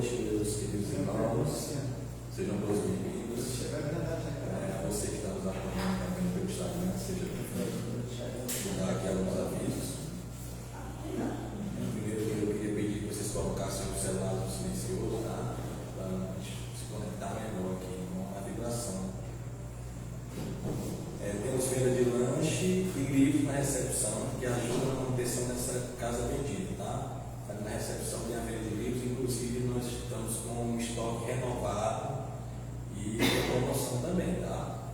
noite, meus queridos irmãos. Sejam todos bem-vindos. A você que está nos acompanhando também pelo Instagram, seja bem-vindo. Vou dar aqui alguns avisos. Primeiro, eu queria pedir que vocês colocassem o celular no silencioso, tá? Para a gente se conectar melhor aqui com a vibração. Temos venda de lanche e livros na recepção, que ajudam na manutenção dessa casa vendida, tá? Na recepção tem a venda de livros, inclusive nós estamos com um estoque renovado e promoção também, tá?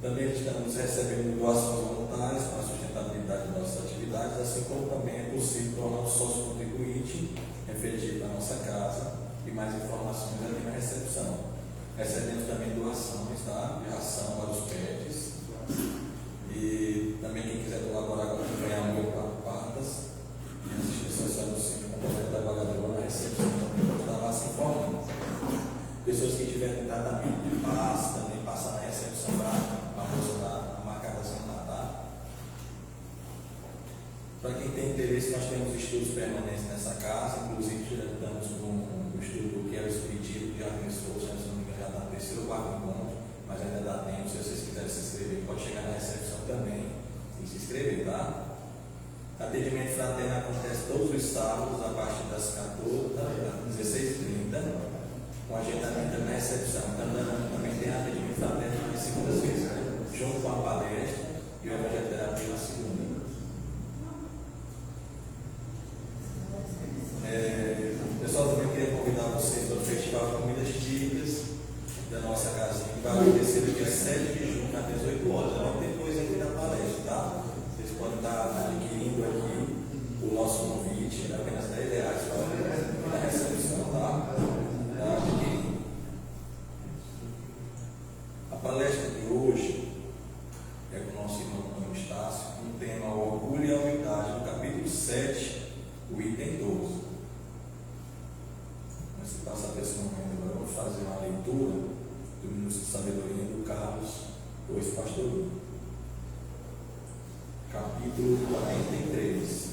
Também estamos recebendo doações voluntárias para a sustentabilidade de nossas atividades, assim como também é possível tornar um sócio contribuinte efetivo da nossa casa e mais informações ali na recepção. Recebemos também doações, tá? De ração para os pets. E também quem quiser colaborar com acompanhar muito para patas e as instituições do Centro Complemento Trabalhador na recepção também pode estar lá se informando. Pessoas que tiverem tratamento de pasta também passar na recepção para a moça da marcação lá, tá? Para quem tem interesse, nós temos estudos permanentes nessa casa, inclusive já estamos com um estudo que é o Espiritismo de Armin Souza, se não me engano, já está no terceiro ou quarto encontro, mas ainda dá tempo. Se vocês quiserem se inscrever, pode chegar na recepção também e se inscrever, tá? Atendimento fraterno acontece todos os sábados, a partir das 14 às 16h30, com agendamento na recepção. Também tem atendimento fraterno nas segundas-feiras, né? Junto com a palestra e o evangelho na segunda. Pessoal, também queria convidar vocês para o Festival de Comidas Típicas da nossa casinha, que vai acontecer no dia 7 de junho, às 18 horas, logo depois aqui da palestra, tá? Vocês podem estar adquirindo aqui o nosso convite, apenas R$10 para a recepção, tá? Tá adquirindo. A palestra de hoje é com o nosso irmão Antônio Estácio, com o tema Orgulho e a Humildade, no capítulo 7, o item 12. Mas se passar por esse momento agora, vamos fazer uma leitura do Minuto de Sabedoria do Carlos Luiz Pastor Hugo. Capítulo 43.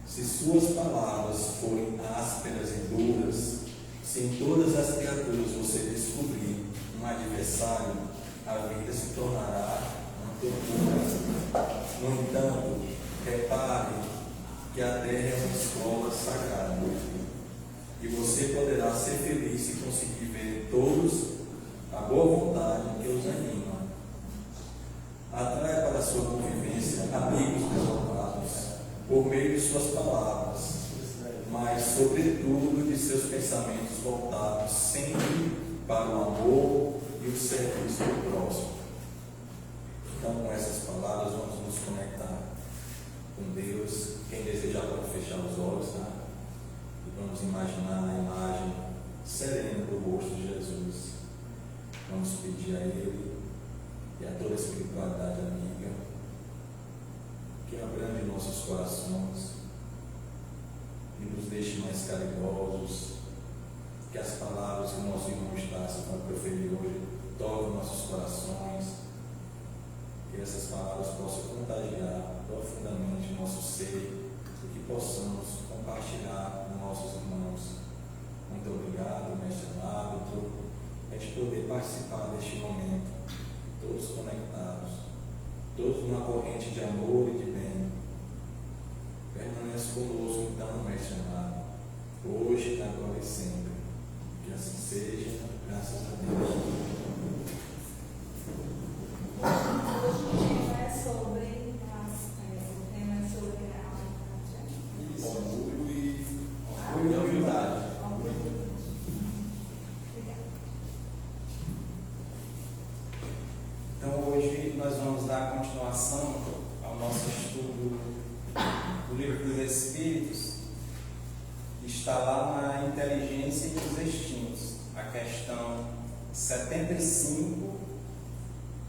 Se suas palavras forem ásperas e duras, se em todas as criaturas você descobrir um adversário, a vida se tornará uma tortura. No entanto, repare que a terra é uma escola sagrada, e você poderá ser feliz se conseguir ver em todos a boa vontade que os anima. Atraia para a sua convivência amigos devotados por meio de suas palavras, mas sobretudo de seus pensamentos voltados sempre para o amor e o serviço do próximo. Então, com essas palavras, vamos nos conectar com Deus. Quem desejar pode fechar os olhos, tá? E vamos imaginar a imagem serena do rosto de Jesus. Vamos pedir a Ele e a toda a espiritualidade amiga que abrande nossos corações e nos deixe mais caridosos, que as palavras que o nosso irmão Estácio vai proferir hoje toquem nossos corações, que essas palavras possam contagiar profundamente o nosso ser e que possamos compartilhar com nossos irmãos. Muito obrigado, mestre amado, por a gente poder participar deste momento, todos conectados, todos numa corrente de amor e de bem. Permaneça conosco então, mestre amado, hoje, agora e sempre. Que assim seja, graças a Deus. Hoje é sobre o tema é sobre a Orgulho e humildade. Então hoje nós vamos dar continuação ao nosso estudo do Livro dos Espíritos, que está lá na Inteligência e os Instintos, a questão 75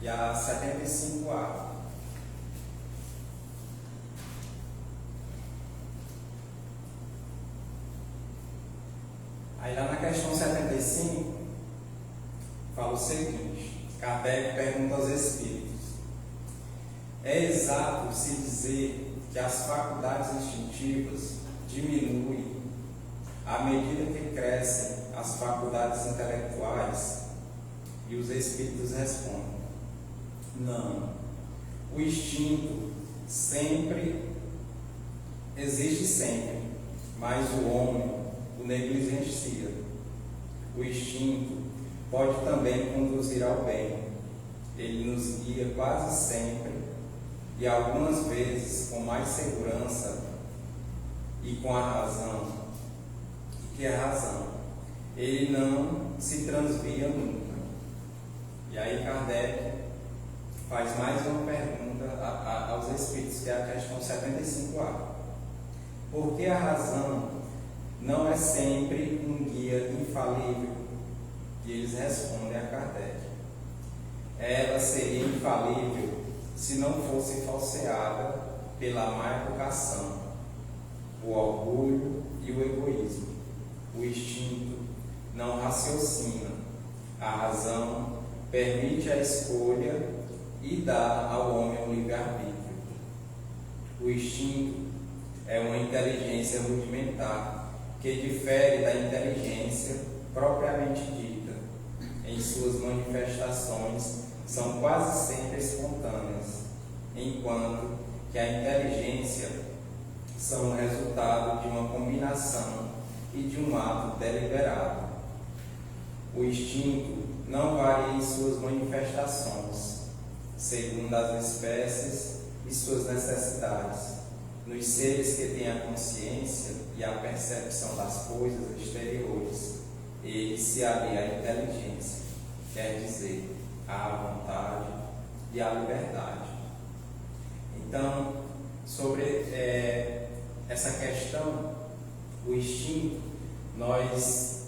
e a 75A. Aí lá na questão 75 fala o seguinte: Kardec pergunta aos espíritos: é exato se dizer que as faculdades instintivas diminuem à medida que crescem as faculdades intelectuais, e os espíritos respondem: não. O instinto existe sempre, mas o homem o negligencia. O instinto pode também conduzir ao bem. Ele nos guia quase sempre, e algumas vezes com mais segurança e com a razão. E que é a razão? Ele não se transvia nunca. E aí Kardec faz mais uma pergunta aos espíritos, que é a questão 75A. Por que a razão não é sempre um guia infalível? E eles respondem a Kardec: ela seria infalível se não fosse falseada pela má educação, o orgulho e o egoísmo. O instinto não raciocina, a razão permite a escolha e dá ao homem o livre-arbítrio. O instinto é uma inteligência rudimentar que difere da inteligência propriamente dita. Em suas manifestações são quase sempre espontâneas, enquanto que a inteligência são o resultado de uma combinação e de um ato deliberado. O instinto não varia em suas manifestações, segundo as espécies e suas necessidades. Nos seres que têm a consciência e a percepção das coisas exteriores, ele se alia à inteligência, quer dizer, à vontade e à liberdade. Então, sobre essa questão, o instinto, nós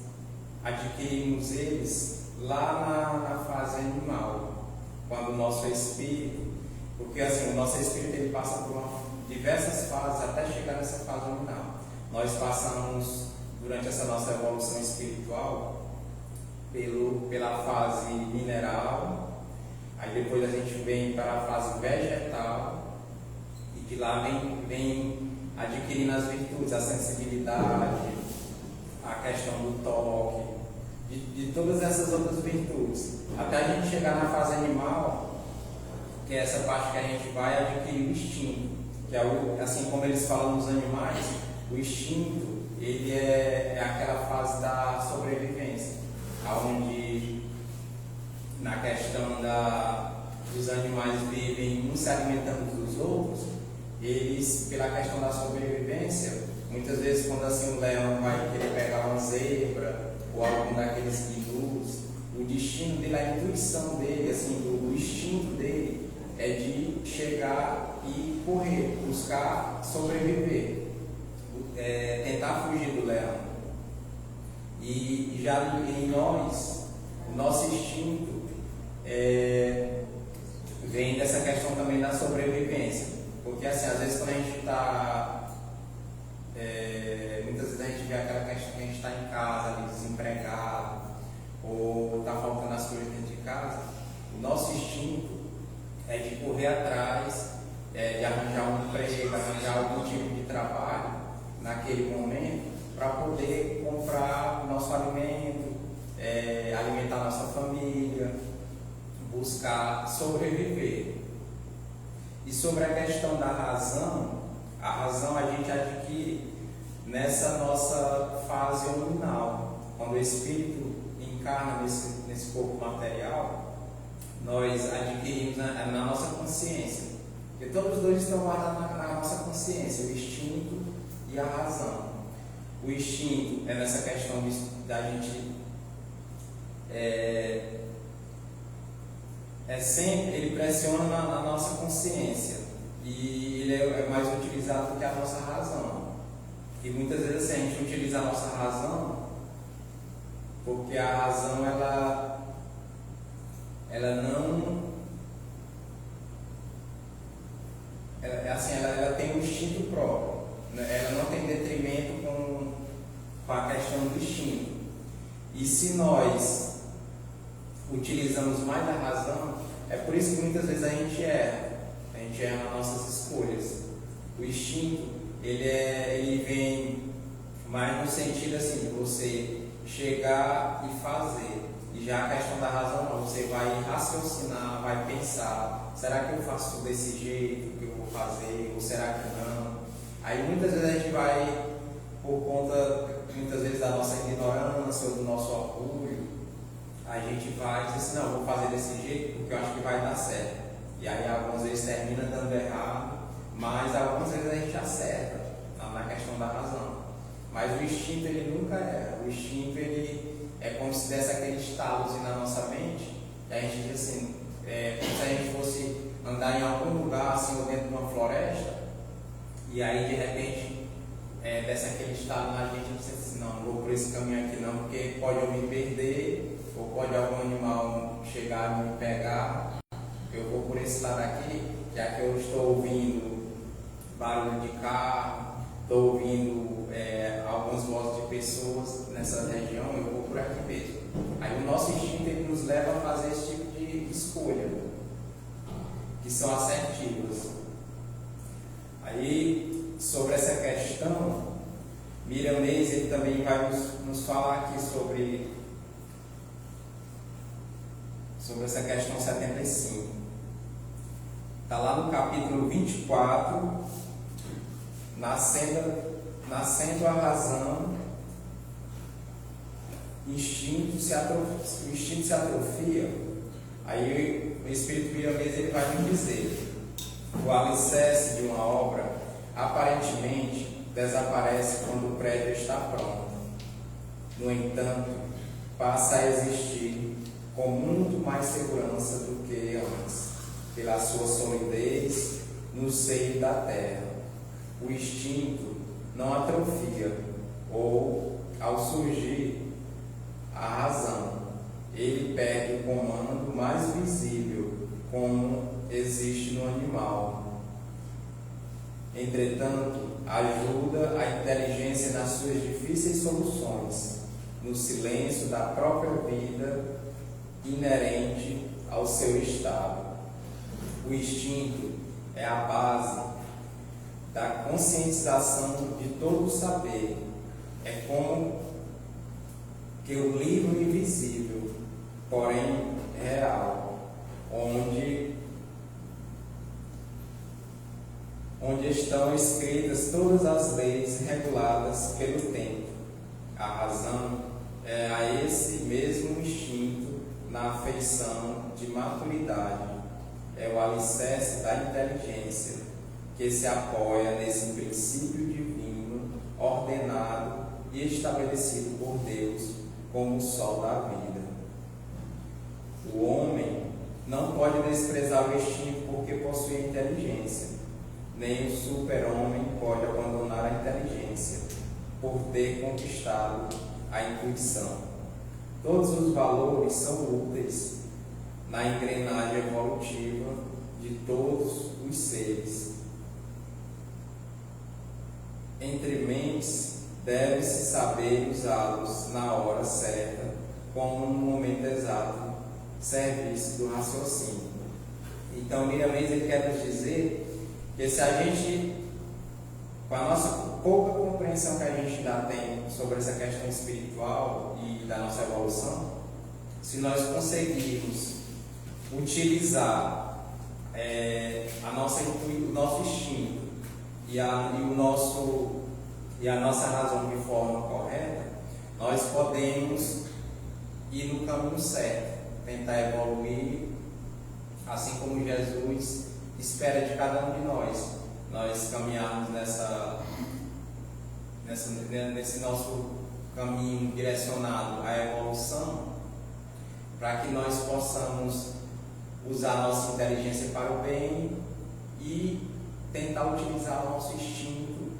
adquirimos eles lá na fase animal, quando o nosso espírito, porque assim, o nosso espírito ele passa por diversas fases até chegar nessa fase nominal. Nós passamos, durante essa nossa evolução espiritual, pela fase mineral, aí depois a gente vem para a fase vegetal, e de lá vem adquirindo as virtudes, a sensibilidade, a questão do toque, de todas essas outras virtudes, até a gente chegar na fase animal, que é essa parte que a gente vai adquirir o instinto, que é assim como eles falam nos animais, o instinto ele é aquela fase da sobrevivência, onde na questão dos animais vivem uns se alimentando dos outros, eles, pela questão da sobrevivência, muitas vezes quando assim o leão vai querer pegar uma zebra ou algum daqueles guilus, o destino dele, a intuição dele, assim, o instinto dele é de chegar e correr, buscar sobreviver, tentar fugir do leão. E já em nós, o nosso instinto vem dessa questão também da sobrevivência, porque assim, às vezes quando a gente está, muitas vezes a gente vê aquela questão que a gente está em casa, ali, desempregado, ou está faltando as coisas dentro de casa, o nosso instinto é de correr atrás, de arranjar um emprego, arranjar algum tipo de trabalho naquele momento, para poder comprar o nosso alimento, alimentar nossa família, buscar sobreviver. E sobre a questão da razão, a razão a gente adquire nessa nossa fase nominal. Quando o espírito encarna nesse corpo material, nós adquirimos na nossa consciência, porque todos os dois estão guardados na nossa consciência, o instinto e a razão. O instinto é nessa questão da gente sempre, ele pressiona na nossa consciência, e ele é mais utilizado do que a nossa razão. E muitas vezes assim, a gente utiliza a nossa razão porque a razão ela tem um instinto próprio, né? Ela não tem detrimento com a questão do instinto. E se nós utilizamos mais a razão, é por isso que muitas vezes a gente erra nas nossas escolhas. O instinto ele vem mas no sentido assim, de você chegar e fazer. E já a questão da razão não, você vai raciocinar, vai pensar, será que eu faço desse jeito que eu vou fazer, ou será que não? Aí muitas vezes a gente vai, por conta, muitas vezes da nossa ignorância ou do nosso orgulho, a gente vai dizer assim, não, vou fazer desse jeito porque eu acho que vai dar certo. E aí algumas vezes termina dando errado, mas algumas vezes a gente acerta na questão da razão. Mas o instinto ele nunca erra. O instinto ele é como se desse aquele estalozinho na nossa mente, e a gente diz assim, como se a gente fosse andar em algum lugar assim, ou dentro de uma floresta, e aí de repente desse aquele estalo na gente, e diz assim, não vou por esse caminho aqui não, porque pode eu me perder, ou pode algum animal chegar e me pegar. Eu vou por esse lado aqui, já que eu estou ouvindo barulho de carro, estou ouvindo algumas vozes de pessoas nessa região, eu vou por aqui mesmo. Aí o nosso instinto ele nos leva a fazer esse tipo de escolha, que são assertivas. Aí, sobre essa questão, Miramês ele também vai nos falar aqui sobre essa questão 75. Está lá no capítulo 24, nascendo a razão, o instinto se atrofia. Aí o Espírito Miramês ele vai nos dizer: o alicerce de uma obra aparentemente desaparece quando o prédio está pronto. No entanto, passa a existir com muito mais segurança do que antes, pela sua solidez no seio da terra. O instinto não atrofia, ou, ao surgir a razão, ele perde o comando mais visível, como existe no animal. Entretanto, ajuda a inteligência nas suas difíceis soluções, no silêncio da própria vida inerente ao seu estado. O instinto é a base da conscientização de todo o saber. É como que o livro invisível, porém real, onde estão escritas todas as leis reguladas pelo tempo. A razão é a esse mesmo instinto na afeição de maturidade. É o alicerce da inteligência que se apoia nesse princípio divino, ordenado e estabelecido por Deus como o sol da vida. O homem não pode desprezar o instinto porque possui inteligência, nem o super-homem pode abandonar a inteligência por ter conquistado a intuição. Todos os valores são úteis na engrenagem evolutiva de todos os seres. Entre mentes, deve-se saber usá-los na hora certa, como no momento exato, serviço do raciocínio. Então, Miramês ele quer nos dizer que se a gente, com a nossa pouca compreensão que a gente ainda tem sobre essa questão espiritual e da nossa evolução, se nós conseguirmos utilizar o nosso instinto e a nossa razão de forma correta, nós podemos ir no caminho certo, tentar evoluir, assim como Jesus espera de cada um de nós caminharmos nesse nosso caminho direcionado à evolução, para que nós possamos usar a nossa inteligência para o bem e tentar utilizar o nosso instinto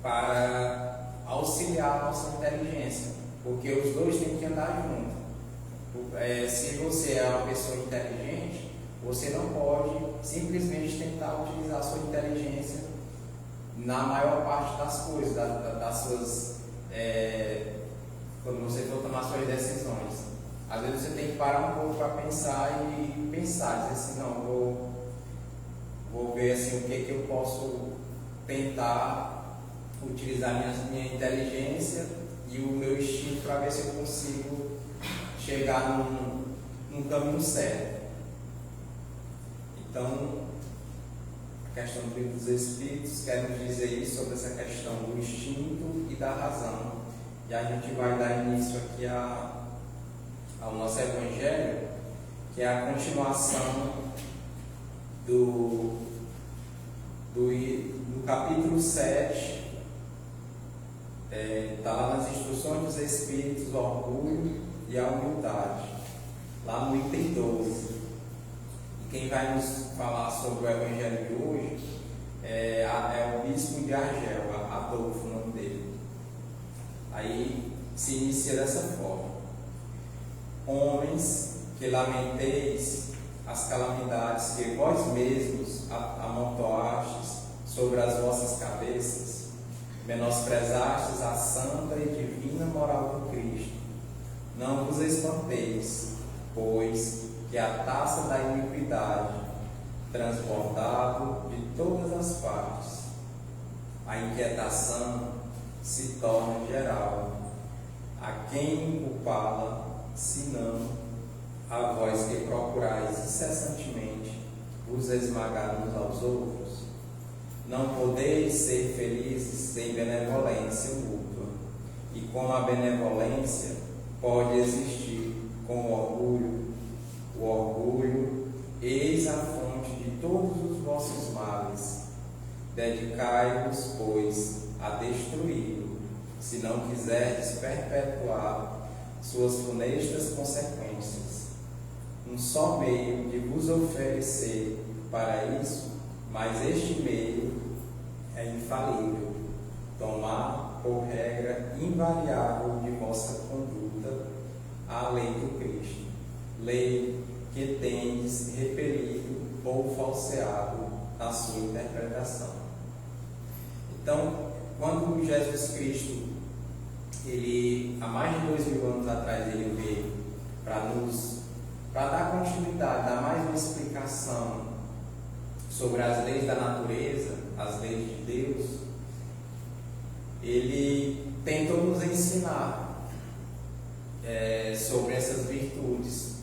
para auxiliar a nossa inteligência, porque os dois têm que andar juntos. Se você é uma pessoa inteligente, você não pode simplesmente tentar utilizar a sua inteligência na maior parte das coisas, das suas, quando você for tomar suas decisões. Às vezes você tem que parar um pouco para pensar e pensar, dizer assim, não, vou ver assim, o que eu posso tentar utilizar minha inteligência e o meu instinto para ver se eu consigo chegar num caminho certo. Então, a questão do livro dos Espíritos quer nos dizer isso sobre essa questão do instinto e da razão. E a gente vai dar início aqui ao nosso Evangelho, que é a continuação do capítulo 7. Está lá nas instruções dos Espíritos, o orgulho e a humildade, lá no item 12. E quem vai nos falar sobre o Evangelho de hoje é o Bispo de Argel, Adolfo, o nome dele. Aí se inicia dessa forma: homens, que lamenteis as calamidades que vós mesmos amontoastes sobre as vossas cabeças, menosprezastes a santa e divina moral do Cristo. Não vos espanteis, pois que a taça da iniquidade, transbordado de todas as partes, a inquietação se torna geral. A quem culpá-la, senão a vós que procurais incessantemente vos esmagar uns aos outros? Não podeis ser felizes sem benevolência mútua. E como a benevolência pode existir com o orgulho, eis a fonte de todos os vossos males. Dedicai-vos, pois, a destruí-lo, se não quiserdes perpetuar suas funestas consequências. Um só meio de vos oferecer para isso, mas este meio é infalível: tomar por regra invariável de vossa conduta a lei do Cristo, lei que tendes repelido ou falseado na sua interpretação. Então, quando Jesus Cristo, há mais de 2000 anos atrás, ele veio para dar continuidade, dar mais uma explicação sobre as leis da natureza, as leis de Deus, ele tentou nos ensinar sobre essas virtudes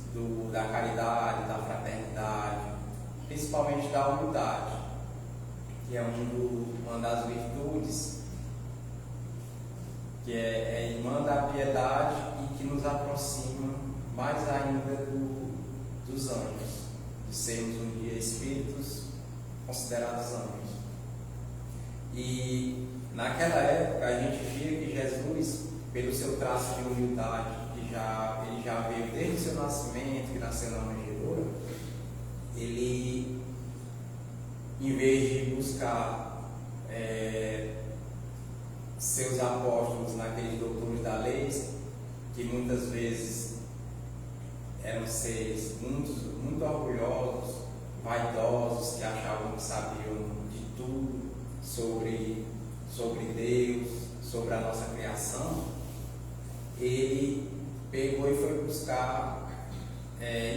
da caridade, da fraternidade, principalmente da humildade, que é uma das virtudes que é irmã da piedade e que nos aproxima mais ainda dos anjos, de sermos um dia espíritos considerados anjos. E naquela época a gente via que Jesus, pelo seu traço de humildade, ele já veio desde o seu nascimento, que nasceu na manjedoura, ele, em vez de buscar seus apóstolos naqueles doutores da lei, que muitas vezes eram seres muito orgulhosos, vaidosos, que achavam que sabiam de tudo sobre Deus, sobre a nossa criação, ele pegou e foi buscar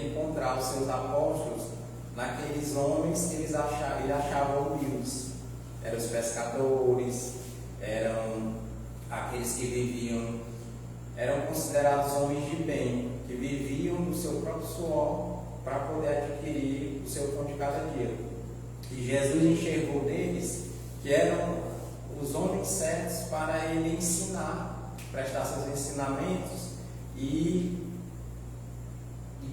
encontrar os seus apóstolos naqueles homens que ele achava humildes. Eram os pescadores, eram aqueles que eram considerados homens de bem, que viviam do seu próprio suor para poder adquirir o seu pão de cada dia. E Jesus enxergou neles que eram os homens certos para ele ensinar, prestar seus ensinamentos e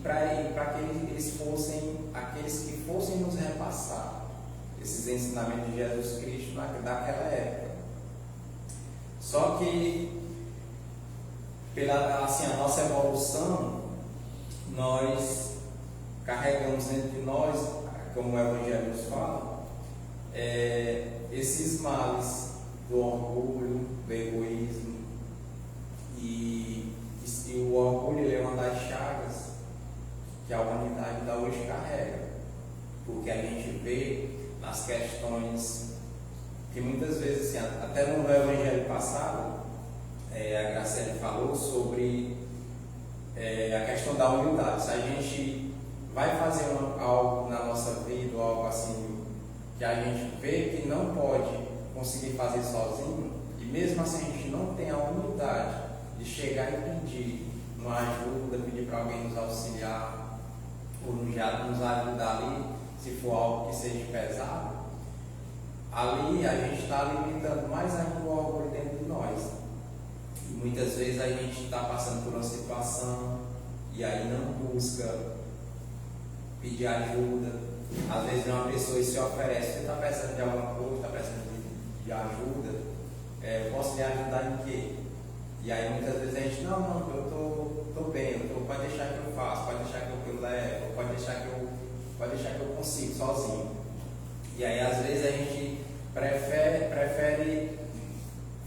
para que eles fossem aqueles que fossem nos repassar esses ensinamentos de Jesus Cristo daquela época. Só que pela a nossa evolução, nós carregamos dentro de nós, como o Evangelho nos fala, esses males do orgulho, do egoísmo, e o orgulho é uma das chagas que a humanidade ainda hoje carrega, porque a gente vê nas questões que muitas vezes, assim, até no Evangelho passado, a Graciele falou sobre a questão da humildade. Se a gente vai fazer algo na nossa vida, algo assim que a gente vê que não pode conseguir fazer sozinho, e mesmo assim a gente não tem a humildade de chegar e pedir uma ajuda, pedir para alguém nos auxiliar, ou nos ajudar ali, se for algo que seja pesado, ali a gente está alimentando mais ainda o orgulho dentro de nós. E muitas vezes a gente está passando por uma situação e aí não busca pedir ajuda. Às vezes uma pessoa se oferece, você está precisando de alguma coisa, está precisando de ajuda, eu posso lhe ajudar em quê? E aí muitas vezes a gente, não, eu estou bem, pode deixar que eu faço, pode deixar que eu levo, pode deixar que eu consigo sozinho. E aí às vezes a gente prefere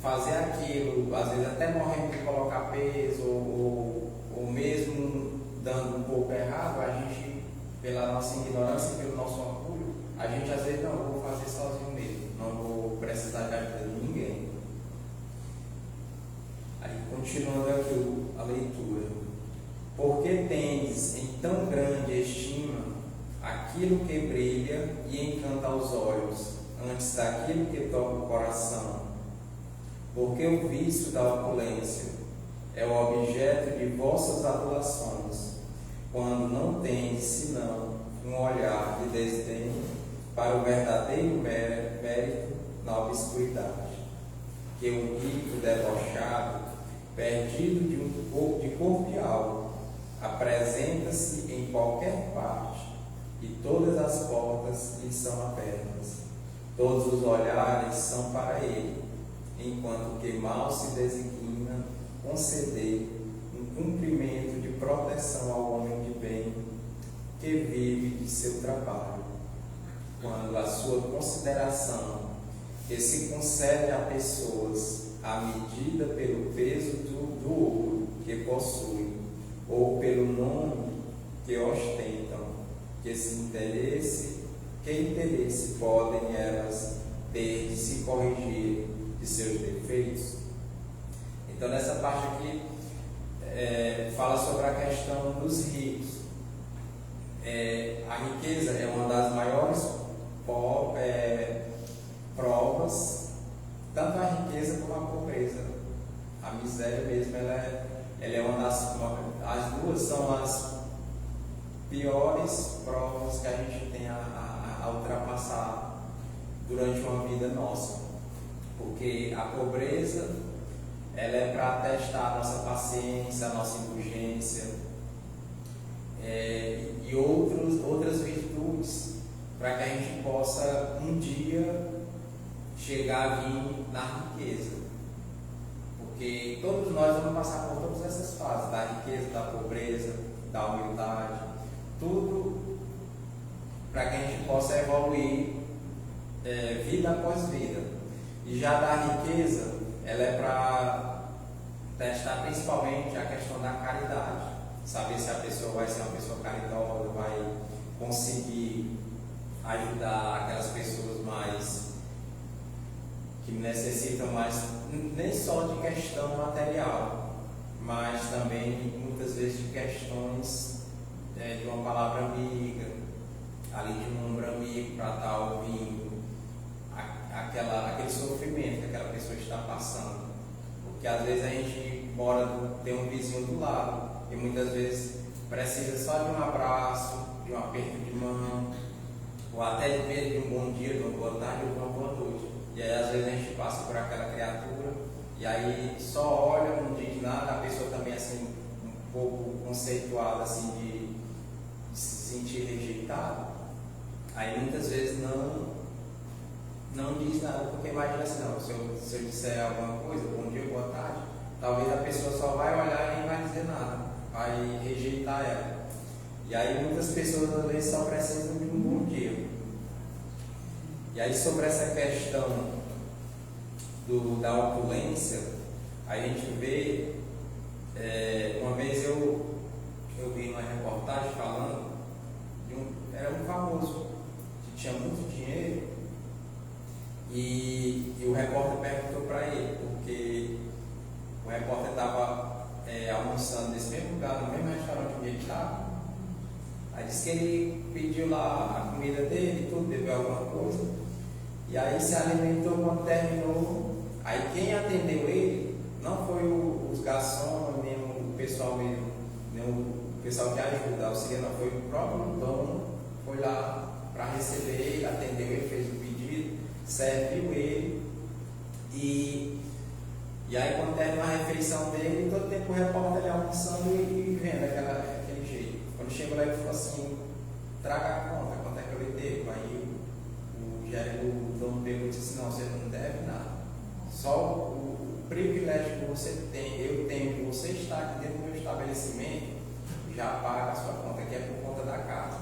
fazer aquilo, às vezes até morrendo de colocar peso, ou mesmo dando um pouco errado, a gente, pela nossa ignorância e pelo nosso orgulho, a gente às vezes não, eu vou fazer sozinho mesmo, não vou precisar de ajuda de ninguém. Aí continuando aqui a leitura. Porque tendes em tão grande estima aquilo que brilha e encanta aos olhos, antes daquilo que toca o coração. Porque o vício da opulência é o objeto de vossas adulações, quando não tendes senão um olhar de desdém para o verdadeiro mérito na obscuridade, que o rico debochado, perdido de corpo e alma, apresenta-se em qualquer parte, e todas as portas lhe são abertas, todos os olhares são para ele, enquanto que mal se designa conceder um cumprimento de proteção ao homem de bem que vive de seu trabalho, quando a sua consideração que se concede a pessoas à medida pelo peso do ouro que possuem, ou pelo nome que ostentam, que interesse podem elas ter de se corrigir de seus defeitos. Então nessa parte aqui fala sobre a questão dos ricos. A riqueza é uma das maiores provas, tanto a riqueza como a pobreza. A miséria mesmo, ela é uma as duas são as piores provas que a gente tem a ultrapassar durante uma vida nossa. Porque a pobreza, ela é para testar a nossa paciência, a nossa indulgência, e outras virtudes, para que a gente possa um dia chegar a vir na riqueza. Porque todos nós vamos passar por todas essas fases, da riqueza, da pobreza, da humildade, tudo para que a gente possa evoluir vida após vida. E já da riqueza, ela é para testar principalmente a questão da caridade, saber se a pessoa vai ser uma pessoa caridosa, vai conseguir ajudar aquelas pessoas mais que necessitam mais, nem só de questão material, mas também muitas vezes de questões de uma palavra amiga, ali de um ombro amigo para estar ouvindo aquele sofrimento que aquela pessoa está passando. Porque às vezes a gente tem um vizinho do lado e muitas vezes precisa só de um abraço, de um aperto de mão, ou até mesmo de um bom dia, de uma boa tarde ou de uma boa noite. E aí às vezes a gente passa por aquela criatura e aí só olha, não diz nada, a pessoa também assim um pouco conceituada assim de se sentir rejeitada, aí muitas vezes não diz nada, porque imagina assim, não, se eu disser alguma coisa, bom dia, boa tarde, talvez a pessoa só vai olhar e nem vai dizer nada, vai rejeitar ela. E aí muitas pessoas às vezes só precisam de um bom dia. E aí sobre essa questão da opulência, a gente vê, uma vez eu vi uma reportagem falando era um famoso que tinha muito dinheiro e o repórter perguntou para ele, porque o repórter estava almoçando nesse mesmo lugar, no mesmo restaurante onde ele estava. Aí disse que ele pediu lá a comida dele, tudo, bebeu alguma coisa, e aí se alimentou, quando terminou, Aí quem atendeu ele não foi os garçons, nem o pessoal mesmo, nem o pessoal que ajuda, auxilia, não, foi o próprio dono, foi lá para receber ele, atendeu ele, fez o pedido, serviu ele, e aí quando terminou a refeição dele, todo tempo o repórter ele almoçando e vendo aquele jeito. Quando chegou lá ele falou assim, traga a conta, quanto é que eu lhe devo? Aí o dono pegou e disse assim, não, você não deve nada. Só o privilégio que você tem, eu tenho de você estar aqui dentro do meu estabelecimento, já paga a sua conta, que é por conta da casa.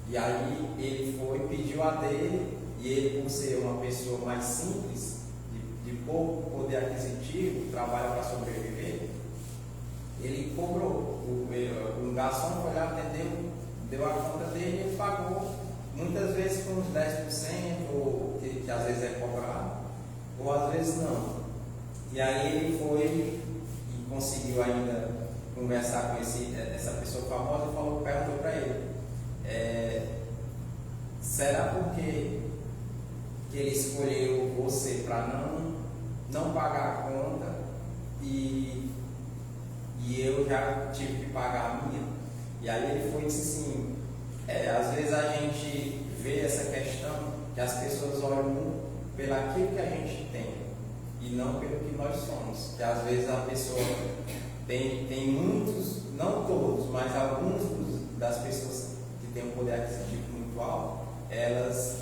E aí ele foi, pediu a dele, e ele, por ser uma pessoa mais simples, de pouco poder aquisitivo, trabalha para sobreviver, ele cobrou. O garçom foi lá, atendeu, deu a conta dele e ele pagou, muitas vezes com uns 10%, ou que às vezes é cobrado, ou às vezes não. E aí ele foi e conseguiu ainda conversar com essa pessoa famosa e perguntou para ele, será porque que ele escolheu você para não pagar a conta e eu já tive que pagar a minha? E aí ele foi e disse assim, às vezes a gente vê essa questão que as pessoas olham muito pelo aquilo que a gente tem e não pelo que nós somos, que às vezes a pessoa tem muitos, não todos, mas alguns das pessoas que têm um poder aquisitivo muito alto, elas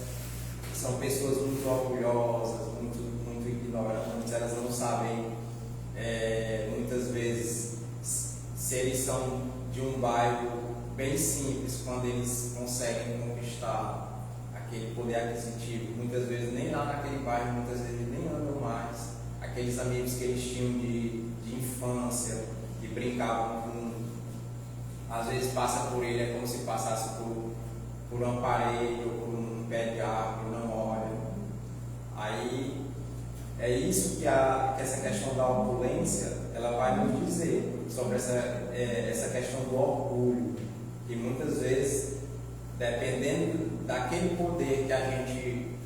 são pessoas muito orgulhosas, muito ignorantes, elas não sabem muitas vezes se eles são de um bairro bem simples, quando eles conseguem conquistar aquele poder aquisitivo, muitas vezes nem lá naquele bairro, muitas vezes nem andam mais, aqueles amigos que eles tinham de infância, que brincavam com, às vezes passa por ele, é como se passasse por uma parede ou por um pé de árvore, não olha. Aí é isso que essa questão da opulência ela vai nos dizer sobre essa questão do orgulho, que muitas vezes, dependendo daquele poder que a gente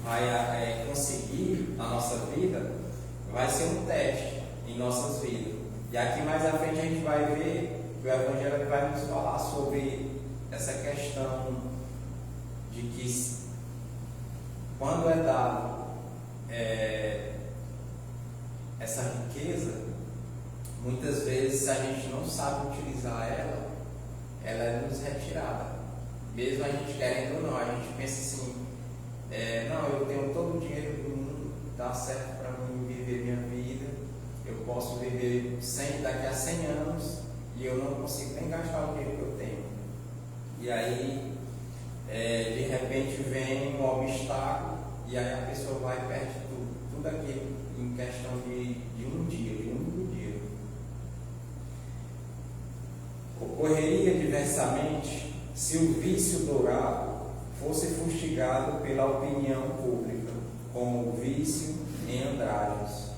vai conseguir na nossa vida, vai ser um teste em nossas vidas. E aqui mais à frente a gente vai ver que o Evangelho vai nos falar sobre essa questão de que quando é dado essa riqueza, muitas vezes, se a gente não sabe utilizar ela é nos retirada. Mesmo a gente querendo ou não, a gente pensa assim, não, eu tenho todo o dinheiro do mundo, dá certo para mim viver minha vida, eu posso viver daqui a 100 anos e eu não consigo nem gastar o dinheiro que eu tenho. E aí, de repente vem um obstáculo e aí a pessoa vai e perde tudo aquilo em questão de um dia, de um único dia. Ocorreria diversamente se o vício dourado fosse fustigado pela opinião pública, como o vício em andrajos,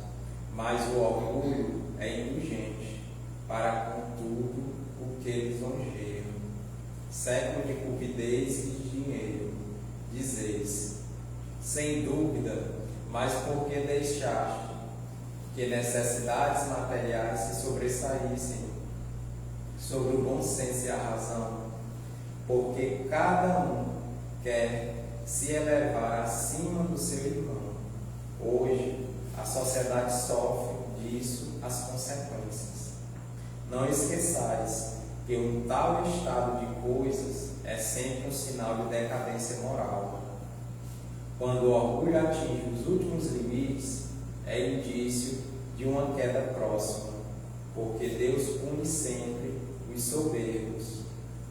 mas o orgulho é indulgente para com tudo o que lisonjeia. Século de cupidez e de dinheiro, dizeis, sem dúvida, mas porque deixaste que necessidades materiais se sobressaíssem sobre o bom senso e a razão, porque cada um quer se elevar acima do seu irmão. Hoje a sociedade sofre disso as consequências. Não esqueçais que um tal estado de coisas é sempre um sinal de decadência moral. Quando o orgulho atinge os últimos limites, é indício de uma queda próxima, porque Deus pune sempre os soberbos.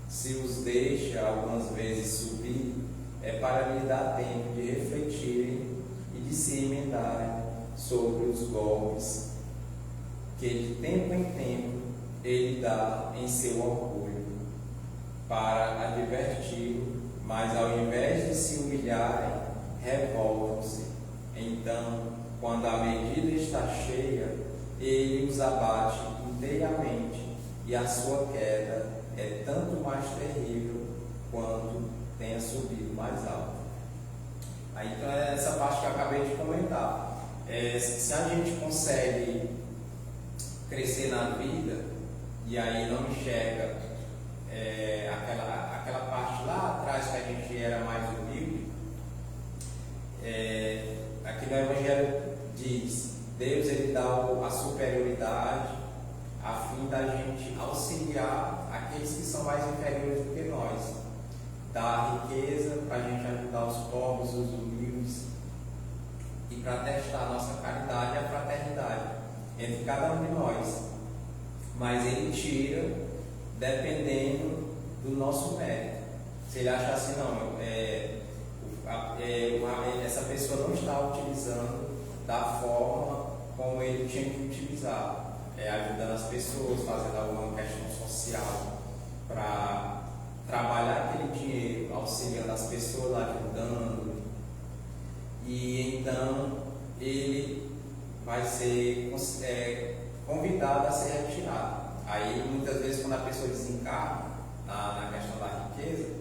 Se os deixa algumas vezes subir, é para lhe dar tempo de refletirem e de se emendarem sobre os golpes que de tempo em tempo ele dá em seu orgulho, para adverti-lo, mas ao invés de se humilharem, revoltam-se. Então, quando a medida está cheia, ele os abate inteiramente, e a sua queda é tanto mais terrível quanto tenha subido mais alto. Aí então é essa parte que eu acabei de comentar. Se a gente consegue crescer na vida e aí não enxerga aquela parte lá atrás que a gente era mais humilde, aqui no Evangelho diz: Deus ele dá a superioridade a fim da gente auxiliar aqueles que são mais inferiores do que nós, dá a riqueza para a gente ajudar os pobres, os humildes, e para testar a nossa caridade e a fraternidade entre cada um de nós. Mas ele tira dependendo do nosso mérito. Se ele achar assim, não, essa pessoa não está utilizando da forma como ele tinha que utilizar, ajudando as pessoas, fazendo alguma questão social para trabalhar aquele dinheiro, auxiliando as pessoas, ajudando, e então ele vai ser convidado a ser retirado. Aí muitas vezes, quando a pessoa desencarna na questão da riqueza,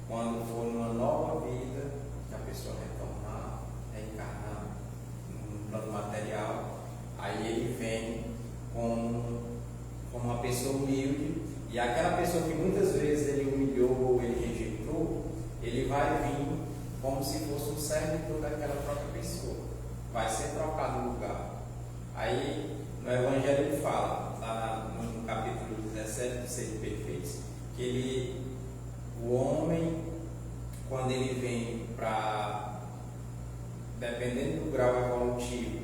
quando for numa nova vida, que a pessoa retornar, reencarnar no plano material, aí ele vem como uma pessoa humilde, e aquela pessoa que muitas vezes ele humilhou ou ele rejeitou, ele vai vir como se fosse um servidor daquela própria pessoa, vai ser trocado no lugar. Aí no Evangelho ele fala, lá no capítulo 17 do Ser Perfeitos, que o homem, quando ele vem dependendo do grau evolutivo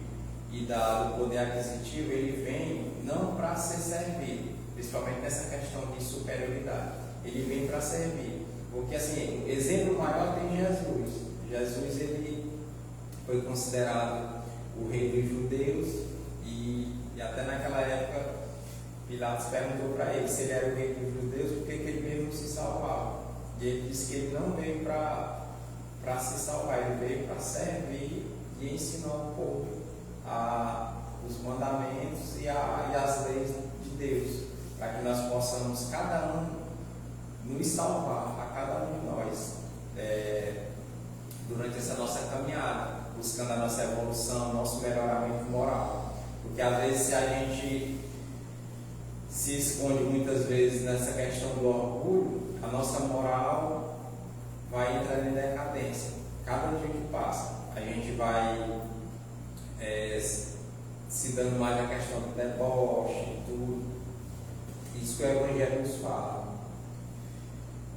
e do poder aquisitivo, ele vem não para ser servido, principalmente nessa questão de superioridade, ele vem para servir. Porque assim, o exemplo maior tem Jesus. Jesus ele foi considerado o rei dos judeus, e até naquela época Pilatos perguntou para ele se ele era o rei dos judeus, por que ele mesmo se salvava. E ele disse que ele não veio para se salvar, ele veio para servir e ensinar o povo os mandamentos e as leis de Deus, para que nós possamos, cada um, nos salvar, a cada um de nós, durante essa nossa caminhada, buscando a nossa evolução, nosso melhoramento moral. Porque às vezes, se a gente se esconde muitas vezes nessa questão do orgulho, a nossa moral vai entrando em decadência. Cada dia que passa, a gente vai se dando mais a questão do deboche e tudo. Isso que o Evangelho nos fala.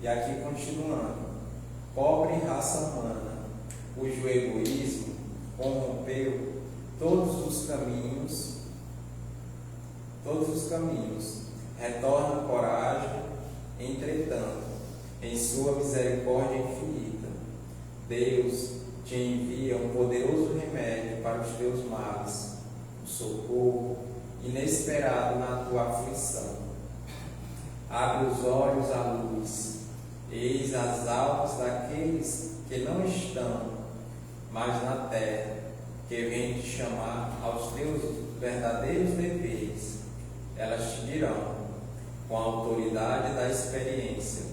E aqui continuando: pobre raça humana, cujo egoísmo corrompeu todos os caminhos, retorna coragem, entretanto, em sua misericórdia infinita, Deus te envia um poderoso remédio para os teus males, um socorro inesperado na tua aflição. Abre os olhos à luz, eis as almas daqueles que não estão mais na terra, que vêm te chamar aos teus verdadeiros deveres. Elas te dirão, com a autoridade da experiência,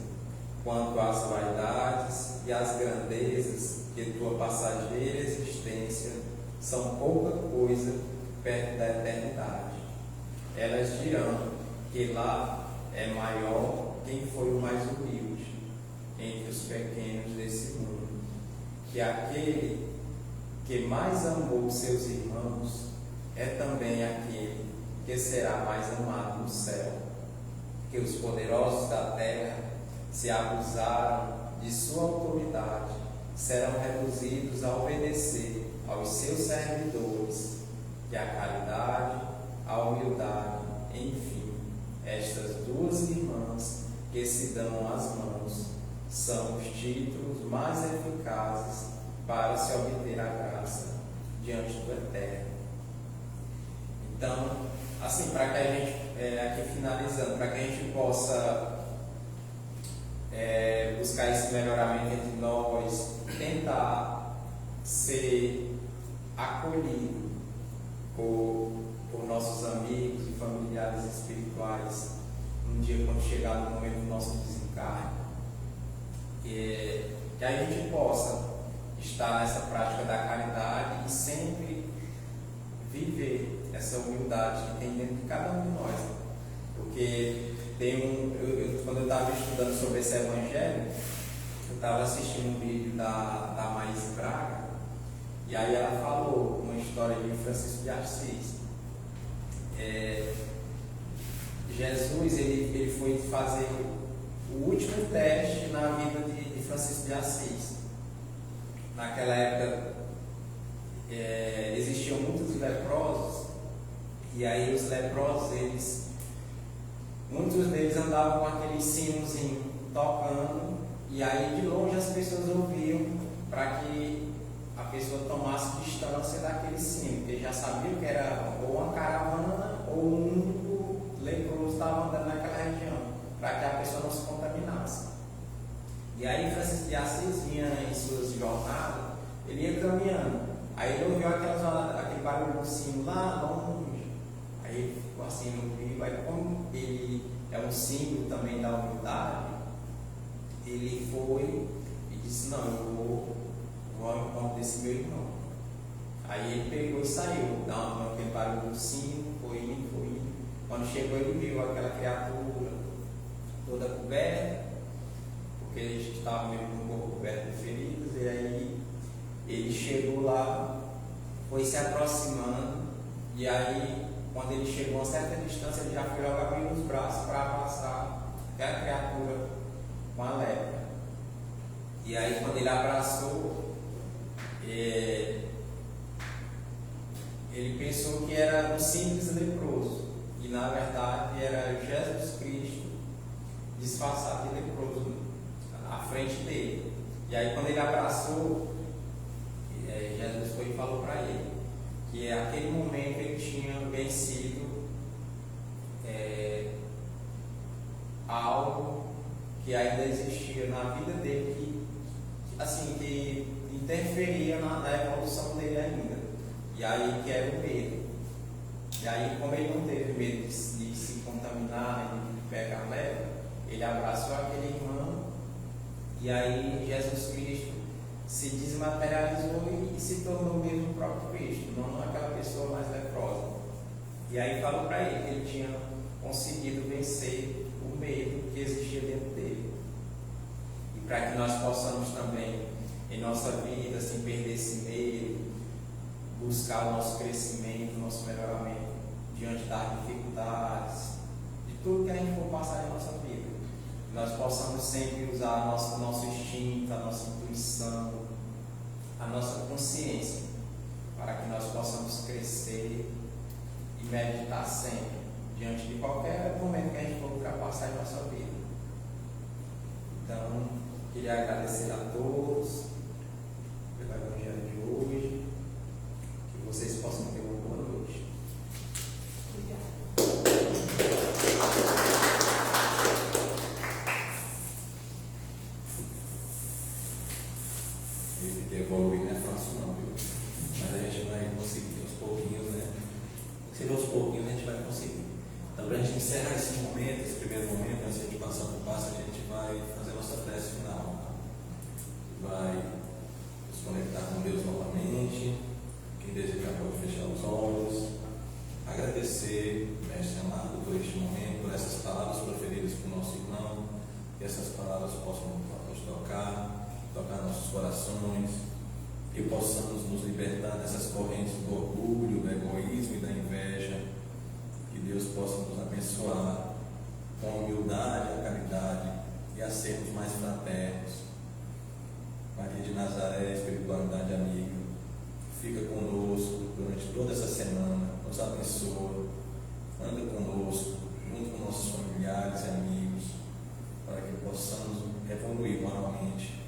quanto às vaidades e às grandezas que tua passageira existência são pouca coisa perto da eternidade. Elas dirão que lá é maior quem foi o mais humilde entre os pequenos desse mundo, que aquele que mais amou seus irmãos é também aquele que será mais amado no céu. Que os poderosos da terra se abusaram de sua autoridade, serão reduzidos a obedecer aos seus servidores, que a caridade, a humildade, enfim, estas duas irmãs que se dão as mãos, são os títulos mais eficazes para se obter a graça diante do Eterno. Então, assim, para que a gente, aqui finalizando, para que a gente possa buscar esse melhoramento entre nós, tentar ser acolhido por nossos amigos e familiares espirituais um dia quando chegar no momento do nosso desencarne, que a gente possa estar nessa prática da caridade e sempre viver essa humildade que tem dentro de cada um de nós. Porque quando eu estava estudando sobre esse evangelho, eu estava assistindo um vídeo da Maís Braga, e aí ela falou uma história de Francisco de Assis. Jesus ele foi fazer o último teste na vida de Francisco de Assis. Naquela época existiam muitos leprosos, e aí os leprosos, muitos deles andavam com aquele sinozinho tocando, e aí de longe as pessoas ouviam para que a pessoa tomasse distância daquele sino, porque já sabiam que era ou uma caravana ou um único leproso estava andando naquela região, para que a pessoa não se contaminasse. E aí Francisco de Assis vinha em suas jornadas, ele ia caminhando, aí ele ouviu aquele barulho do sino lá longe, aí ele ficou assim no vivo, aí como ele é um símbolo também da humildade, ele foi e disse: não, eu vou ao encontro desse meu irmão. Aí ele pegou e saiu, aquele barulho do sino, foi indo. Quando chegou, ele viu aquela criatura toda coberta, porque ele estava meio com o corpo coberto de feridas, e aí ele chegou lá, foi se aproximando, e aí quando ele chegou a uma certa distância, ele já foi logo abrindo os braços para abraçar aquela criatura com a lepra. E aí quando ele abraçou, ele pensou que era um simples leproso, e na verdade era Jesus Cristo disfarçado de leproso à frente dele. E aí quando ele abraçou, Jesus foi e falou para ele que aquele momento ele tinha vencido algo que ainda existia na vida dele, que interferia na evolução dele ainda. E aí que era o medo. E aí, como ele não teve medo de se contaminar, de pegar a lepra, ele abraçou aquele irmão, e aí Jesus Cristo se desmaterializou e se tornou mesmo o próprio Cristo, não aquela pessoa mais leprosa. E aí falou para ele que ele tinha conseguido vencer o medo que existia dentro dele. E para que nós possamos também, em nossa vida, sem perder esse medo, buscar o nosso crescimento, o nosso melhoramento diante das dificuldades, de tudo que a gente for passar em nossa vida. Nós possamos sempre usar nosso instinto, a nossa intuição, a nossa consciência, para que nós possamos crescer e meditar sempre, diante de qualquer momento que a gente for ultrapassar em nossa vida. Então, queria agradecer a todos pelo Evangelho de hoje, que vocês possam ter uma boa noite. Evoluir não é fácil não, viu? Mas a gente vai conseguir aos pouquinhos, né? Se aos pouquinhos a gente vai conseguir. Então, para a gente encerrar esse momento, esse primeiro momento, antes de a gente passar para o passo, a gente vai fazer a nossa prece final. Vai nos conectar com Deus novamente. Quem desejar pode fechar os olhos. Agradecer, Mestre amado, por este momento, por essas palavras proferidas por nosso irmão. Que essas palavras possam nos tocar nossos corações, que possamos nos libertar dessas correntes do orgulho, do egoísmo e da inveja, que Deus possa nos abençoar com a humildade, a caridade e a sermos mais fraternos. Maria de Nazaré, espiritualidade amiga, fica conosco durante toda essa semana, nos abençoa, anda conosco, junto com nossos familiares e amigos, para que possamos evoluir moralmente.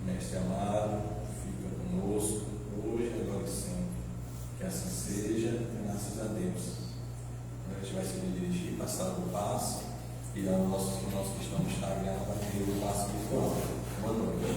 Mestre amado, fica conosco hoje, agora e sempre. Que assim seja, graças a Deus. Agora a gente vai se dirigir, passar o passo, e aos nossos irmãos que estão no Instagram vai ter o passo virtual. Boa noite.